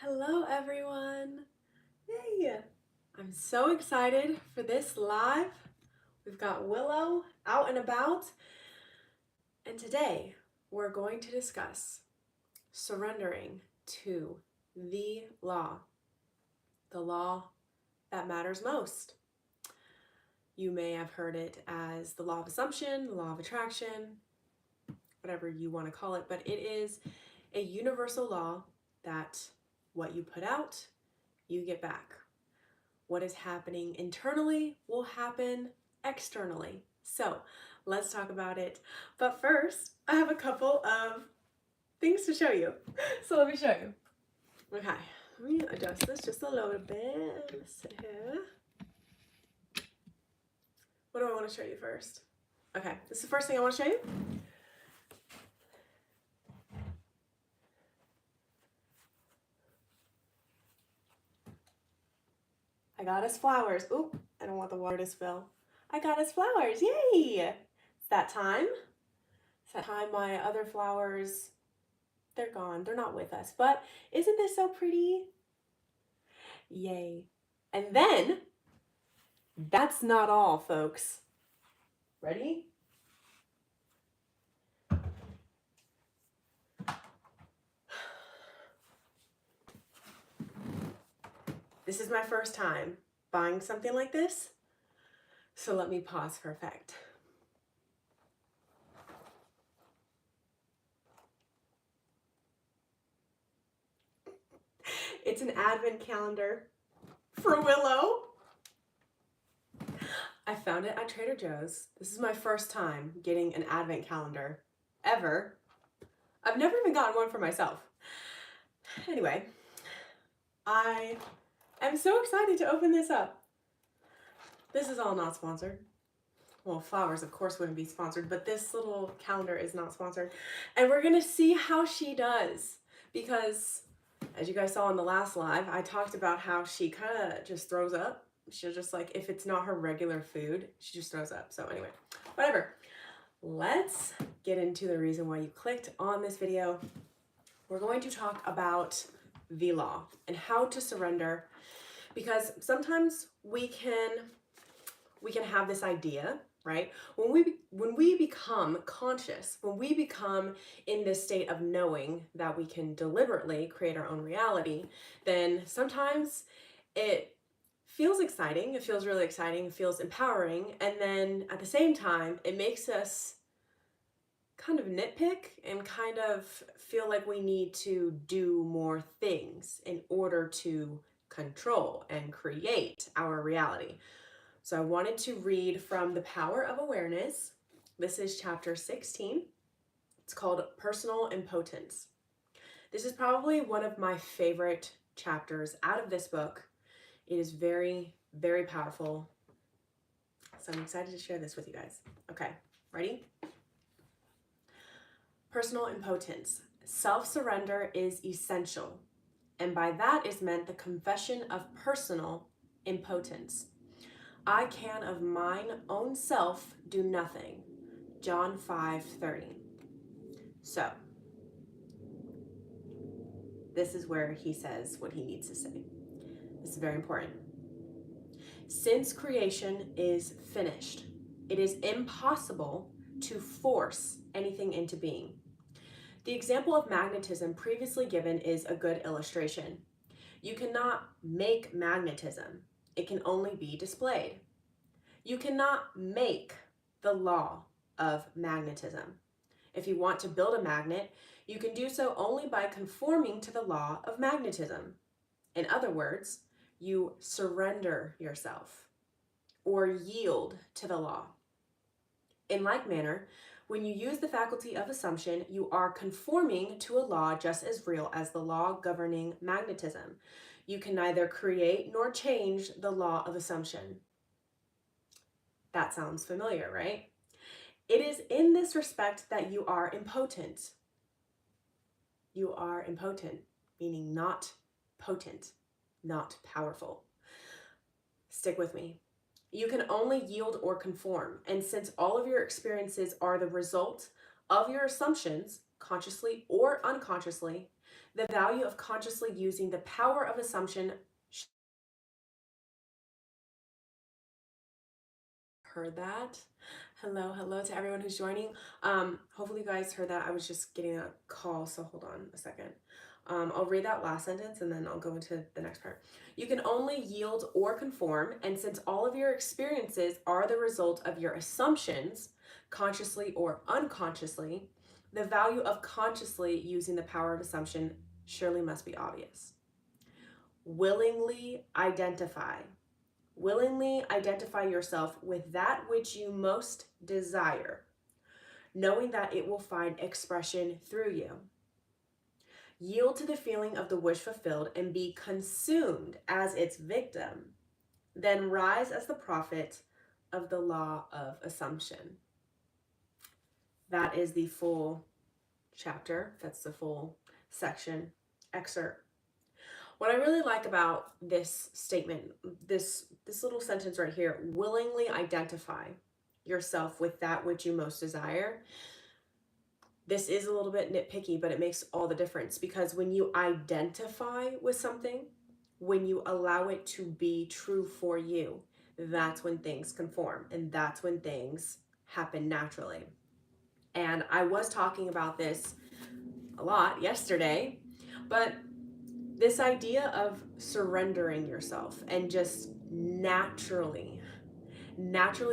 Hello, everyone. Yay! I'm so excited for this live. We've got Willow out and about, and today we're going to discuss surrendering to the law that matters most. You may have heard it as the law of assumption, the law of attraction, whatever you want to call it, but it is a universal law that what you put out, you get back. What is happening internally will happen externally. So let's talk about it. But first, I have a couple of things to show you. So let me show you. Okay, let me adjust this just a little bit. Let's sit here. What do I want to show you first? Okay, this is the first thing I want to show you. I got us flowers. Oop, I don't want the water to spill. I got us flowers, yay! It's that time. It's that time my other flowers, they're gone, they're not with us. But isn't this so pretty? Yay. And then, that's not all, folks. Ready? This is my first time buying something like this, so let me pause for effect. It's an advent calendar for Willow. I found it at Trader Joe's. This is my first time getting an advent calendar ever. I've never even gotten one for myself. Anyway, I am so excited to open this up. This is all not sponsored. Well, flowers, of course, wouldn't be sponsored, but this little calendar is not sponsored. And we're gonna see how she does, because as you guys saw in the last live, I talked about how she kind of just throws up. She'll just, like, if it's not her regular food, she just throws up. So anyway, whatever. Let's get into the reason why you clicked on this video. We're going to talk about the law and how to surrender, because sometimes we can have this idea, right? When we become conscious, when we become in this state of knowing that we can deliberately create our own reality, then sometimes it feels exciting. It feels really exciting. It feels empowering. And then at the same time, it makes us kind of nitpick and kind of feel like we need to do more things in order to control and create our reality. So I wanted to read from The Power of Awareness. This is chapter 16. It's called Personal Impotence. This is probably one of my favorite chapters out of this book. It is very, very powerful. So I'm excited to share this with you guys. Okay, ready? Personal impotence. Self-surrender is essential, and by that is meant the confession of personal impotence. I can of mine own self do nothing. John 5:30. So, this is where he says what he needs to say. This is very important. Since creation is finished, it is impossible to force anything into being. The example of magnetism previously given is a good illustration. You cannot make magnetism. It can only be displayed. You cannot make the law of magnetism. If you want to build a magnet, you can do so only by conforming to the law of magnetism. In other words, you surrender yourself or yield to the law. In like manner, when you use the faculty of assumption, you are conforming to a law just as real as the law governing magnetism. You can neither create nor change the law of assumption. That sounds familiar, right? It is in this respect that you are impotent. You are impotent, meaning not potent, not powerful. Stick with me. You can only yield or conform, and since all of your experiences are the result of your assumptions, consciously or unconsciously, The value of consciously using the power of assumption. Heard that? Hello to everyone who's joining. Hopefully you guys heard that. I was just getting a call, so hold on a second. I'll read that last sentence and then I'll go into the next part. You can only yield or conform, and since all of your experiences are the result of your assumptions, consciously or unconsciously, the value of consciously using the power of assumption surely must be obvious. Willingly identify. Willingly identify yourself with that which you most desire, knowing that it will find expression through you. Yield to the feeling of the wish fulfilled and be consumed as its victim. Then rise as the prophet of the law of assumption. That is the full chapter. That's the full section excerpt. What I really like about this statement, this little sentence right here, willingly identify yourself with that which you most desire. This is a little bit nitpicky, but it makes all the difference, because when you identify with something, when you allow it to be true for you, that's when things conform and that's when things happen naturally. And I was talking about this a lot yesterday, but this idea of surrendering yourself and just naturally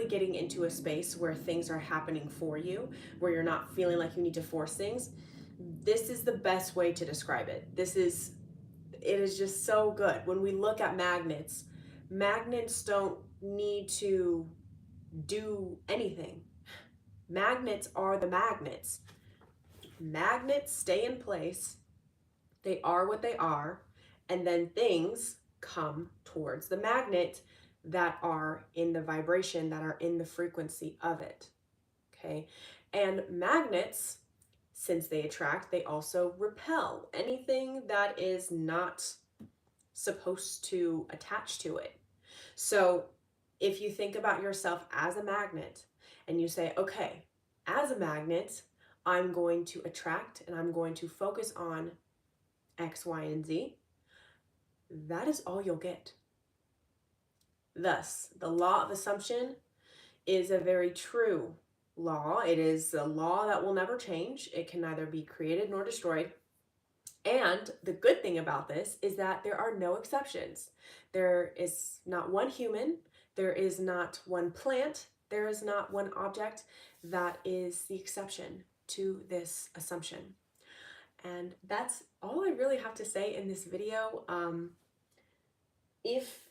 getting into a space where things are happening for you, where you're not feeling like you need to force things. This is the best way to describe it. It is just so good. When we look at magnets don't need to do anything. Magnets are the magnets. Magnets stay in place. They are what they are, and then things come towards the magnet that are in the vibration, that are in the frequency of it. Okay, and magnets, since they attract, they also repel anything that is not supposed to attach to it. So if you think about yourself as a magnet and you say, okay, as a magnet, I'm going to attract and I'm going to focus on X, Y, and Z, that is all you'll get. Thus, the law of assumption is a very true law. It is a law that will never change. It can neither be created nor destroyed. And the good thing about this is that there are no exceptions. There is not one human, there is not one plant, there is not one object that is the exception to this assumption. And that's all I really have to say in this video. If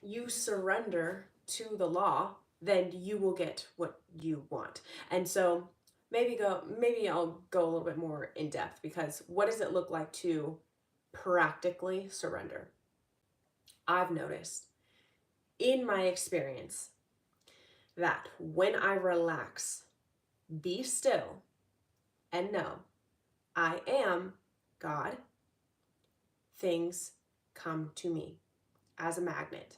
you surrender to the law, then you will get what you want. And so maybe I'll go a little bit more in depth, because what does it look like to practically surrender? I've noticed in my experience that when I relax, be still, and know I am God, things come to me as a magnet.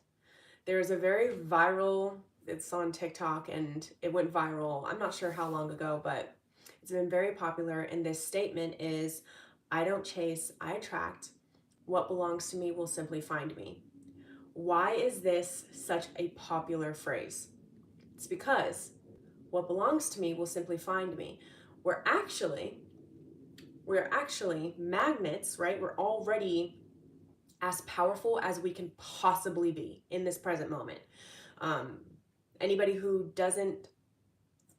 There is a very viral, it's on TikTok and it went viral, I'm not sure how long ago, but it's been very popular. And this statement is, I don't chase, I attract. What belongs to me will simply find me. Why is this such a popular phrase? It's because what belongs to me will simply find me. We're actually magnets, right? We're already as powerful as we can possibly be in this present moment. Anybody who doesn't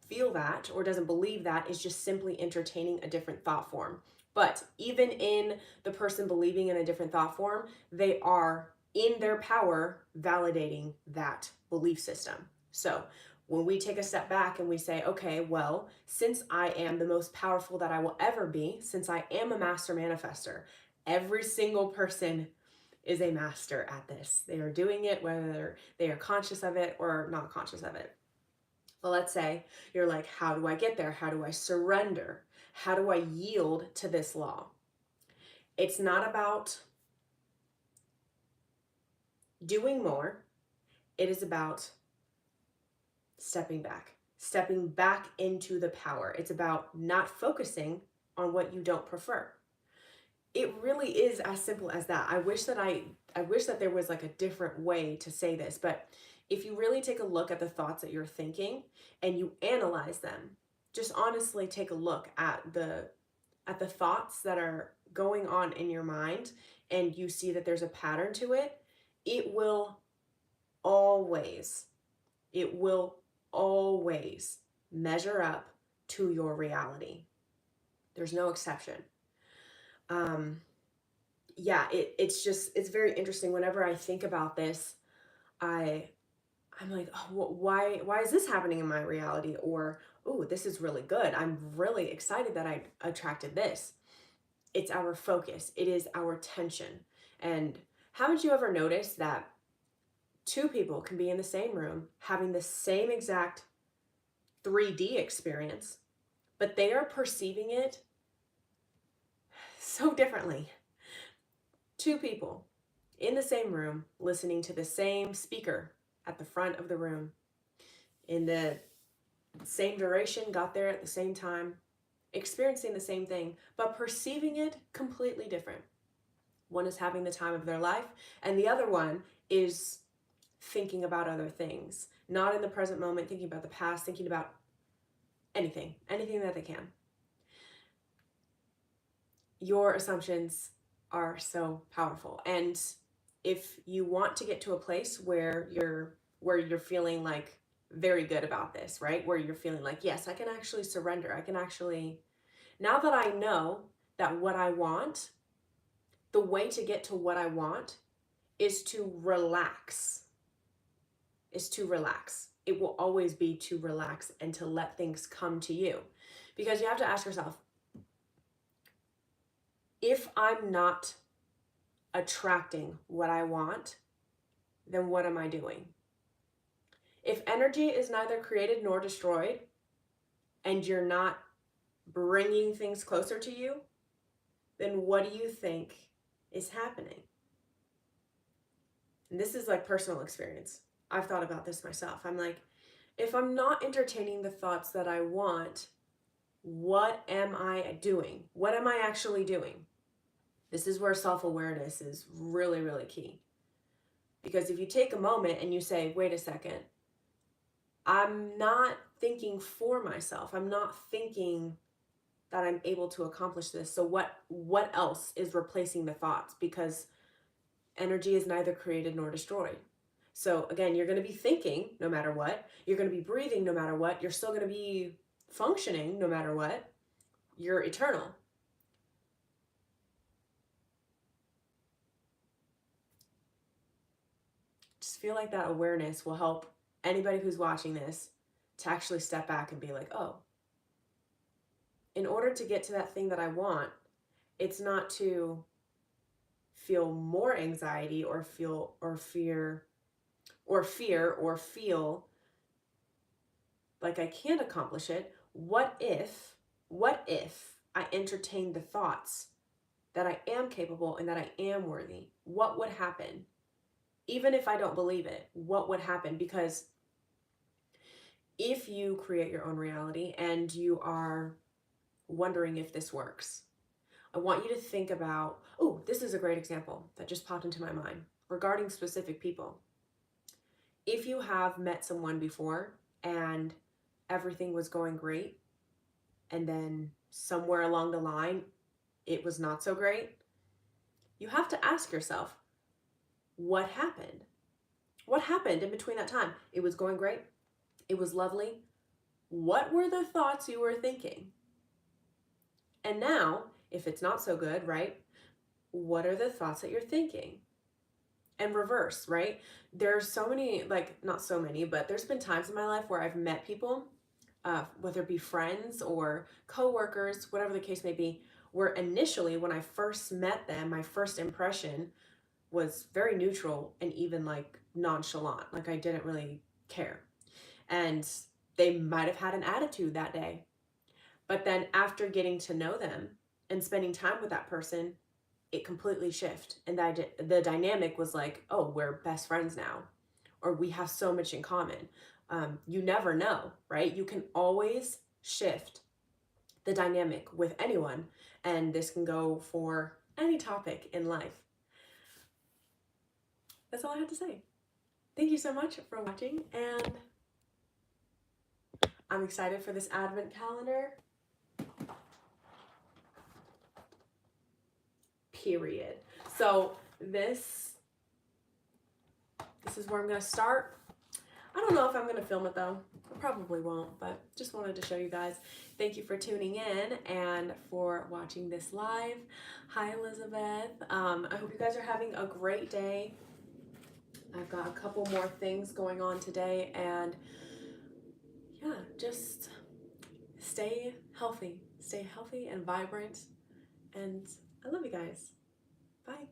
feel that or doesn't believe that is just simply entertaining a different thought form. But even in the person believing in a different thought form, they are in their power validating that belief system. So when we take a step back and we say, okay, well, since I am the most powerful that I will ever be, since I am a master manifester, every single person is a master at this. They are doing it whether they are conscious of it or not conscious of it. Well, let's say you're like, how do I get there? How do I surrender? How do I yield to this law? It's not about doing more. It is about stepping back into the power. It's about not focusing on what you don't prefer. it really is as simple as that. I wish that there was like a different way to say this, but if you really take a look at the thoughts that you're thinking and you analyze them, just honestly take a look at the thoughts that are going on in your mind, and you see that there's a pattern to it, it will always, it will always measure up to your reality. There's no exception. Yeah, it's very interesting. Whenever I think about this, I'm like, oh, why is this happening in my reality? Or, oh, this is really good. I'm really excited that I attracted this. It's our focus. It is our tension. And haven't you ever noticed that two people can be in the same room having the same exact 3D experience, but they are perceiving it so differently? Two people in the same room listening to the same speaker at the front of the room in the same duration, got there at the same time, experiencing the same thing, but perceiving it completely different. One is having the time of their life, and the other one is thinking about other things, not in the present moment, thinking about the past, thinking about anything that they can. Your assumptions are so powerful. And if you want to get to a place where you're feeling like very good about this, right? Where you're feeling like, yes, I can actually surrender. I can actually, now that I know that what I want, the way to get to what I want is to relax. It will always be to relax and to let things come to you. Because you have to ask yourself, if I'm not attracting what I want, then what am I doing? If energy is neither created nor destroyed, and you're not bringing things closer to you, then what do you think is happening? And this is like personal experience. I've thought about this myself. I'm like, if I'm not entertaining the thoughts that I want, what am I doing? What am I actually doing? This is where self-awareness is really, really key. Because if you take a moment and you say, wait a second, I'm not thinking for myself. I'm not thinking that I'm able to accomplish this. So what else is replacing the thoughts? Because energy is neither created nor destroyed. So again, you're going to be thinking no matter what. You're going to be breathing no matter what. You're still going to be functioning no matter what. You're eternal. Just feel like that awareness will help anybody who's watching this to actually step back and be like, oh, in order to get to that thing that I want, it's not to feel more anxiety or feel like I can't accomplish it. What if I entertain the thoughts that I am capable and that I am worthy? What would happen? Even if I don't believe it, what would happen? Because if you create your own reality and you are wondering if this works, I want you to think about, oh, this is a great example that just popped into my mind regarding specific people. If you have met someone before and everything was going great, and then somewhere along the line, it was not so great, you have to ask yourself, what happened? What happened in between that time? It was going great. It was lovely. What were the thoughts you were thinking? And now, if it's not so good, right? What are the thoughts that you're thinking? And reverse, right? There's so many, like, not so many, but there's been times in my life where I've met people, whether it be friends or coworkers, whatever the case may be, where initially when I first met them, my first impression was very neutral and even like nonchalant. Like I didn't really care. And they might have had an attitude that day. But then after getting to know them and spending time with that person, it completely shifted. And the dynamic was like, oh, we're best friends now, or we have so much in common. You never know, right? You can always shift the dynamic with anyone. And this can go for any topic in life. That's all I had to say. Thank you so much for watching, and I'm excited for this advent calendar. Period. So this is where I'm gonna start. I don't know if I'm gonna film it though. I probably won't, but just wanted to show you guys. Thank you for tuning in and for watching this live. Hi, Elizabeth. I hope you guys are having a great day. I've got a couple more things going on today, and yeah, just stay healthy and vibrant, and I love you guys. Bye.